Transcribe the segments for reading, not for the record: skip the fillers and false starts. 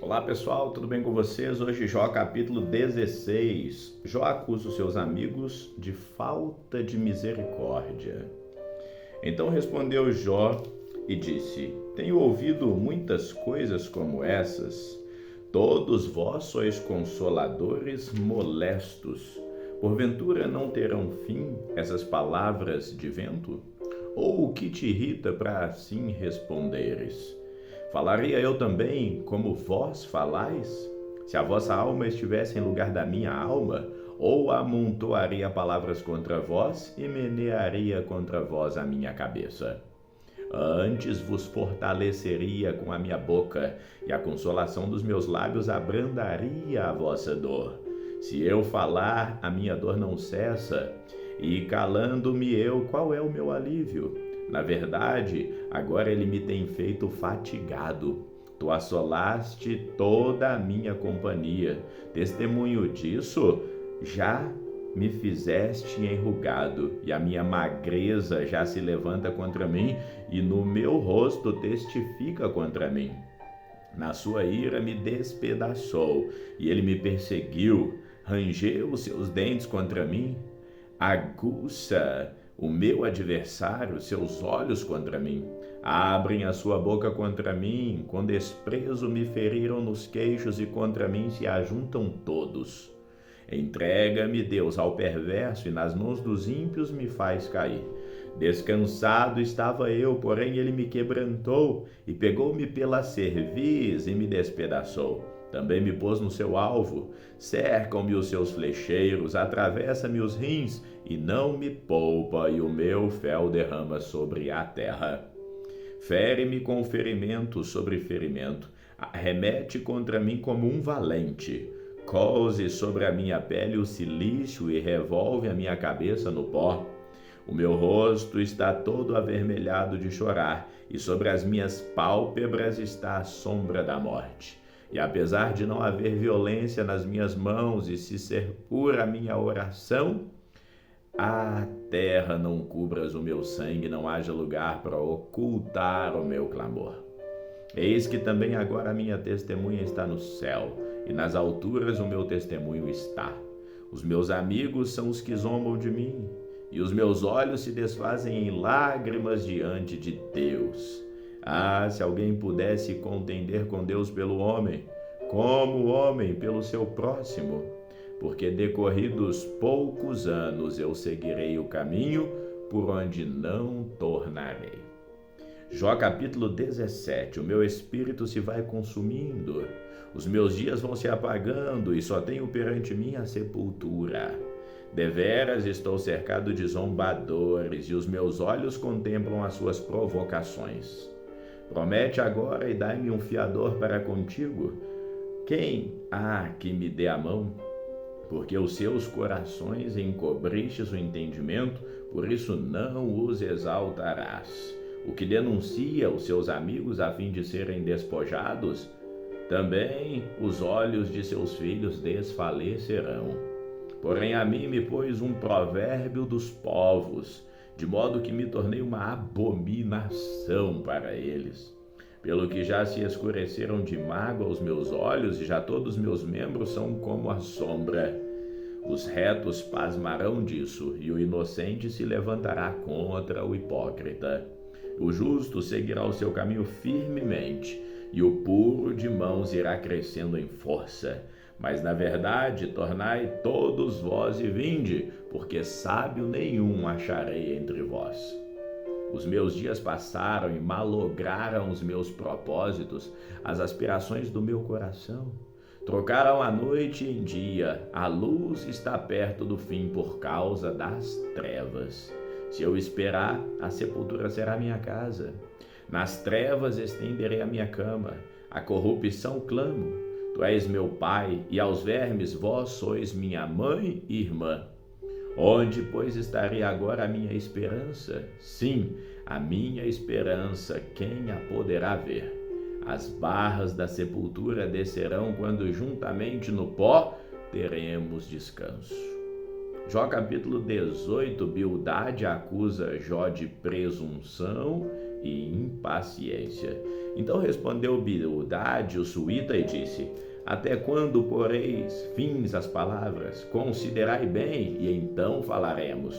Olá pessoal, tudo bem com vocês? Hoje Jó capítulo 16. Jó acusa os seus amigos de falta de misericórdia. Então respondeu Jó e disse: Tenho ouvido muitas coisas como essas. Todos vós sois consoladores molestos. Porventura não terão fim essas palavras de vento? Ou o que te irrita para assim responderes? Falaria eu também como vós falais? Se a vossa alma estivesse em lugar da minha alma, ou amontoaria palavras contra vós e menearia contra vós a minha cabeça. Antes vos fortaleceria com a minha boca, e a consolação dos meus lábios abrandaria a vossa dor. Se eu falar, a minha dor não cessa, e calando-me eu, qual é o meu alívio? Na verdade, agora ele me tem feito fatigado. Tu assolaste toda a minha companhia. Testemunho disso, já me fizeste enrugado, e a minha magreza já se levanta contra mim, e no meu rosto testifica contra mim. Na sua ira me despedaçou, e ele me perseguiu, rangeu os seus dentes contra mim. Aguça o meu adversário seus olhos contra mim. Abrem a sua boca contra mim, com desprezo me feriram nos queixos, e contra mim se ajuntam todos. Entrega-me, Deus, ao perverso, e nas mãos dos ímpios me faz cair. Descansado estava eu, porém ele me quebrantou, e pegou-me pela cerviz e me despedaçou. Também me pôs no seu alvo, cercam-me os seus flecheiros, atravessa-me os rins, e não me poupa, e o meu fel derrama sobre a terra. Fere-me com ferimento sobre ferimento, arremete contra mim como um valente. Cose sobre a minha pele o cilício e revolve a minha cabeça no pó. O meu rosto está todo avermelhado de chorar, e sobre as minhas pálpebras está a sombra da morte. E apesar de não haver violência nas minhas mãos, e se ser pura a minha oração, a terra não cubras o meu sangue, não haja lugar para ocultar o meu clamor. Eis que também agora a minha testemunha está no céu, e nas alturas o meu testemunho está. Os meus amigos são os que zombam de mim, e os meus olhos se desfazem em lágrimas diante de Deus. Ah, se alguém pudesse contender com Deus pelo homem, como o homem pelo seu próximo, porque decorridos poucos anos eu seguirei o caminho por onde não tornarei. Jó capítulo 17. O meu espírito se vai consumindo, os meus dias vão se apagando, e só tenho perante mim a sepultura. Deveras estou cercado de zombadores, e os meus olhos contemplam as suas provocações. Promete agora e dai-me um fiador para contigo. Quem há que me dê a mão? Porque os seus corações encobristes o entendimento, por isso não os exaltarás. O que denuncia os seus amigos a fim de serem despojados, também os olhos de seus filhos desfalecerão. Porém a mim me pôs um provérbio dos povos, de modo que me tornei uma abominação para eles. Pelo que já se escureceram de mágoa os meus olhos, e já todos os meus membros são como a sombra. Os retos pasmarão disso, e o inocente se levantará contra o hipócrita. O justo seguirá o seu caminho firmemente, e o puro de mãos irá crescendo em força. Mas na verdade tornai todos vós e vinde, porque sábio nenhum acharei entre vós. Os meus dias passaram e malograram os meus propósitos, as aspirações do meu coração. Trocaram a noite em dia, a luz está perto do fim por causa das trevas. Se eu esperar, a sepultura será minha casa. Nas trevas estenderei a minha cama, a corrupção clamo. Tu és meu pai, e aos vermes vós sois minha mãe e irmã. Onde, pois, estaria agora a minha esperança? Sim, a minha esperança, quem a poderá ver? As barras da sepultura descerão quando juntamente no pó teremos descanso. Jó capítulo 18, Bildade acusa Jó de presunção e impaciência. Então respondeu Bildade, o suíta, e disse: Até quando poreis fins às palavras? Considerai bem, e então falaremos.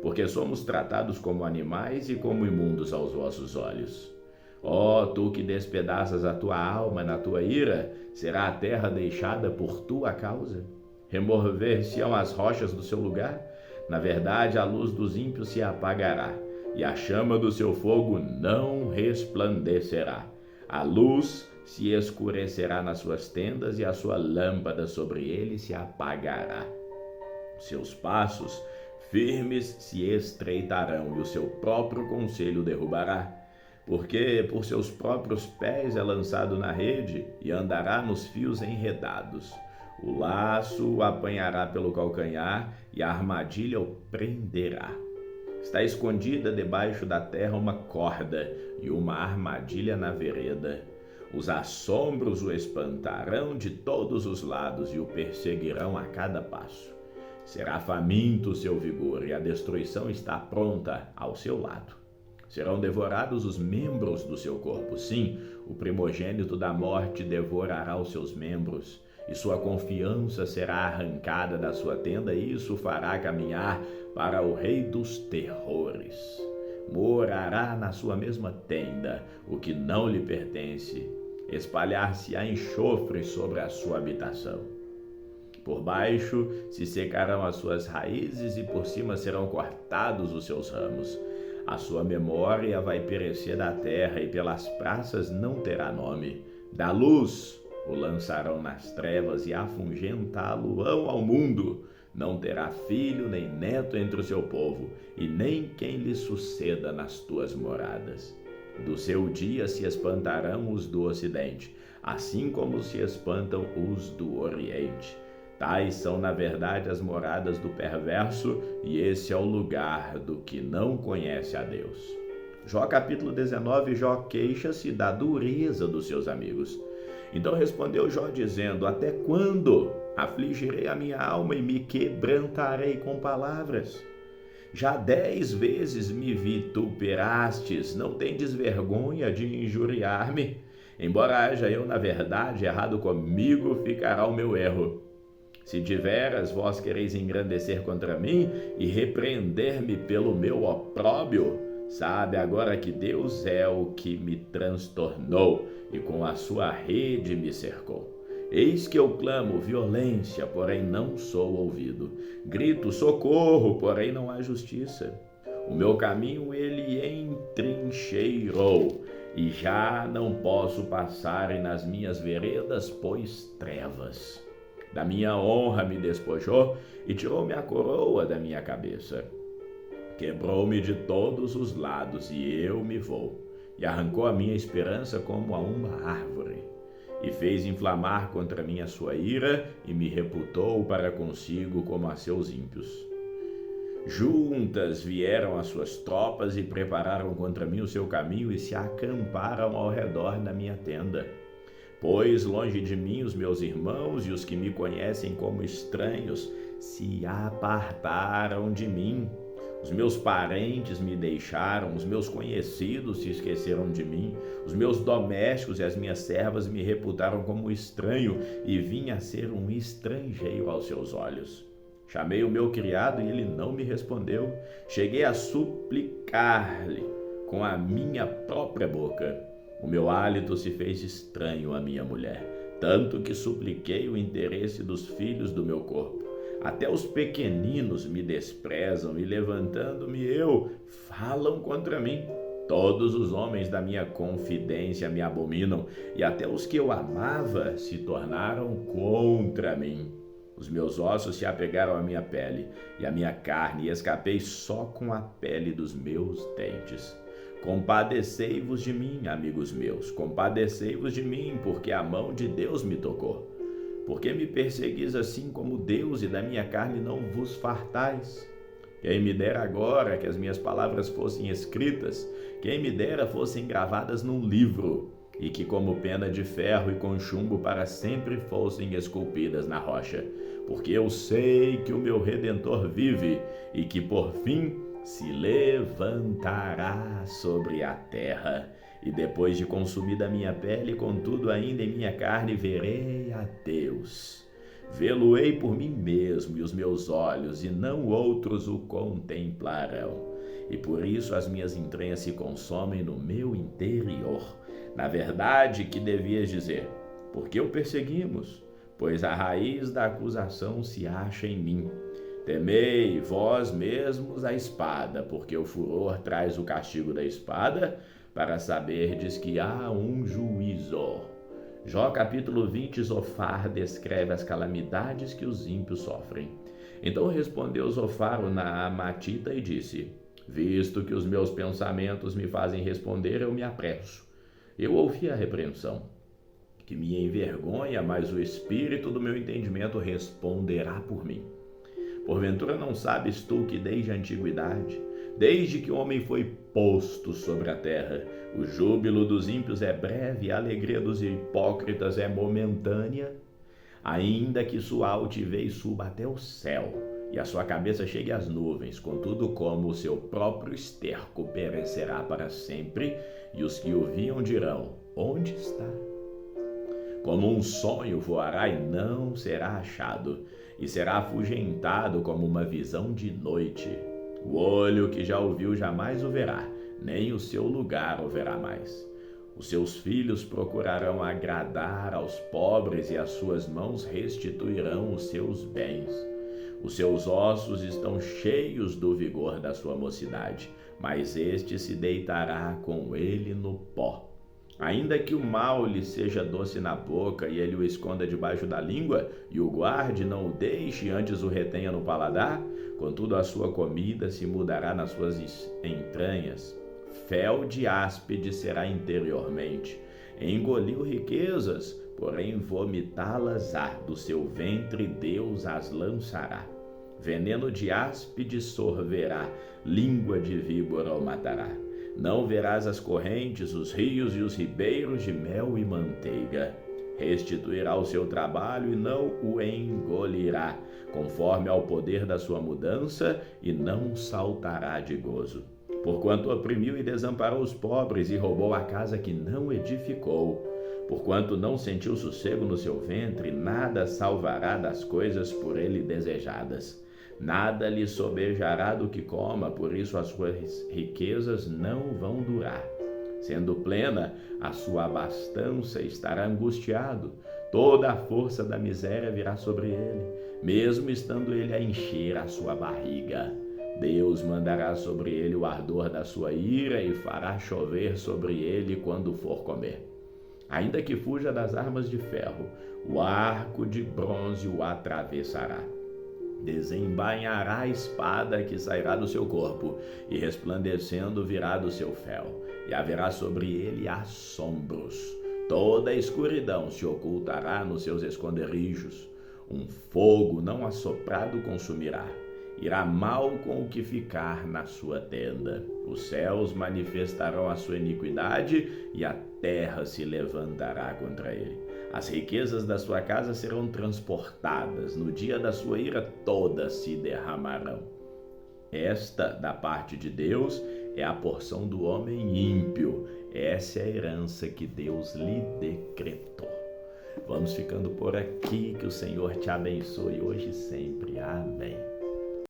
Porque somos tratados como animais e como imundos aos vossos olhos. Ó, tu que despedaças a tua alma na tua ira, será a terra deixada por tua causa? Remover-se-ão as rochas do seu lugar? Na verdade, a luz dos ímpios se apagará, e a chama do seu fogo não resplandecerá. A luz se escurecerá nas suas tendas, e a sua lâmpada sobre ele se apagará. Seus passos firmes se estreitarão, e o seu próprio conselho derrubará. Porque por seus próprios pés é lançado na rede, e andará nos fios enredados. O laço o apanhará pelo calcanhar, e a armadilha o prenderá. Está escondida debaixo da terra uma corda, e uma armadilha na vereda. Os assombros o espantarão de todos os lados, e o perseguirão a cada passo. Será faminto o seu vigor, e a destruição está pronta ao seu lado. Serão devorados os membros do seu corpo. Sim, o primogênito da morte devorará os seus membros, e sua confiança será arrancada da sua tenda, e isso fará caminhar para o rei dos terrores. Morará na sua mesma tenda o que não lhe pertence, espalhar-se-á enxofre sobre a sua habitação. Por baixo se secarão as suas raízes, e por cima serão cortados os seus ramos. A sua memória vai perecer da terra, e pelas praças não terá nome. Da luz o lançarão nas trevas, e afugentá-lo-ão ao mundo. Não terá filho nem neto entre o seu povo, e nem quem lhe suceda nas tuas moradas. Do seu dia se espantarão os do ocidente, assim como se espantam os do oriente. Tais são, na verdade, as moradas do perverso, e esse é o lugar do que não conhece a Deus. Jó capítulo 19, Jó queixa-se da dureza dos seus amigos. Então respondeu Jó dizendo: Até quando afligirei a minha alma e me quebrantarei com palavras? Já 10 vezes me vituperastes, não tendes vergonha de injuriar-me? Embora haja eu, na verdade, errado comigo, ficará o meu erro. Se deveras vós quereis engrandecer contra mim e repreender-me pelo meu opróbrio, sabe agora que Deus é o que me transtornou e com a sua rede me cercou. Eis que eu clamo violência, porém não sou ouvido. Grito socorro, porém não há justiça. O meu caminho ele entrincheirou, e já não posso passar, e nas minhas veredas pôs trevas. Da minha honra me despojou, e tirou-me a coroa da minha cabeça. Quebrou-me de todos os lados, e eu me vou, e arrancou a minha esperança como a uma árvore. E fez inflamar contra mim a sua ira, e me reputou para consigo como a seus ímpios. Juntas vieram as suas tropas, e prepararam contra mim o seu caminho, e se acamparam ao redor da minha tenda. Pois longe de mim os meus irmãos e os que me conhecem como estranhos se apartaram de mim. Os meus parentes me deixaram, os meus conhecidos se esqueceram de mim, os meus domésticos e as minhas servas me reputaram como estranho, e vim a ser um estrangeiro aos seus olhos. Chamei o meu criado, e ele não me respondeu. Cheguei a suplicar-lhe com a minha própria boca. O meu hálito se fez estranho à minha mulher, tanto que supliquei o interesse dos filhos do meu corpo. Até os pequeninos me desprezam, e levantando-me falam contra mim. Todos os homens da minha confidência me abominam, e até os que eu amava se tornaram contra mim. Os meus ossos se apegaram à minha pele e à minha carne, e escapei só com a pele dos meus dentes. Compadecei-vos de mim, amigos meus, compadecei-vos de mim, porque a mão de Deus me tocou. Porque me perseguis assim como Deus, e da minha carne não vos fartais? Quem me dera agora que as minhas palavras fossem escritas, quem me dera fossem gravadas num livro, e que como pena de ferro e com chumbo para sempre fossem esculpidas na rocha. Porque eu sei que o meu Redentor vive, e que por fim se levantará sobre a terra. E depois de consumida a minha pele, contudo ainda em minha carne verei a Deus. Vê-lo-ei por mim mesmo, e os meus olhos, e não outros o contemplarão. E por isso as minhas entranhas se consomem no meu interior. Na verdade, que devias dizer? Por que o perseguimos? Pois a raiz da acusação se acha em mim. Temei vós mesmos a espada, porque o furor traz o castigo da espada, para saberdes que há um juízo. Jó capítulo 20, Zofar descreve as calamidades que os ímpios sofrem. Então respondeu Zofar o Naamatita e disse: visto que os meus pensamentos me fazem responder, eu me apresso. Eu ouvi a repreensão, que me envergonha, mas o espírito do meu entendimento responderá por mim. Porventura não sabes tu que desde a antiguidade, desde que o homem foi posto sobre a terra, o júbilo dos ímpios é breve e a alegria dos hipócritas é momentânea? Ainda que sua altivez suba até o céu e a sua cabeça chegue às nuvens, contudo como o seu próprio esterco perecerá para sempre, e os que o viam dirão: onde está? Como um sonho voará e não será achado, e será afugentado como uma visão de noite. O olho que já o viu jamais o verá, nem o seu lugar o verá mais. Os seus filhos procurarão agradar aos pobres, e as suas mãos restituirão os seus bens. Os seus ossos estão cheios do vigor da sua mocidade, mas este se deitará com ele no pó. Ainda que o mal lhe seja doce na boca e ele o esconda debaixo da língua, e o guarde, não o deixe, antes o retenha no paladar, contudo a sua comida se mudará nas suas entranhas. Fel de áspide será interiormente. Engoliu riquezas, porém vomitá-las-á, do seu ventre Deus as lançará. Veneno de áspide sorverá, língua de víbora o matará. Não verás as correntes, os rios e os ribeiros de mel e manteiga. Restituirá o seu trabalho e não o engolirá, conforme ao poder da sua mudança, e não saltará de gozo. Porquanto oprimiu e desamparou os pobres e roubou a casa que não edificou. Porquanto não sentiu sossego no seu ventre, nada salvará das coisas por ele desejadas. Nada lhe sobejará do que coma, por isso as suas riquezas não vão durar. Sendo plena, a sua abastança estará angustiado. Toda a força da miséria virá sobre ele, mesmo estando ele a encher a sua barriga. Deus mandará sobre ele o ardor da sua ira e fará chover sobre ele quando for comer. Ainda que fuja das armas de ferro, o arco de bronze o atravessará. Desembainhará a espada que sairá do seu corpo, e resplandecendo virá do seu fel, e haverá sobre ele assombros. Toda a escuridão se ocultará nos seus esconderijos. Um fogo não assoprado consumirá. Irá mal com o que ficar na sua tenda. Os céus manifestarão a sua iniquidade, e a terra se levantará contra ele. As riquezas da sua casa serão transportadas, no dia da sua ira todas se derramarão. Esta, da parte de Deus, é a porção do homem ímpio. Essa é a herança que Deus lhe decretou. Vamos ficando por aqui, que o Senhor te abençoe hoje e sempre. Amém.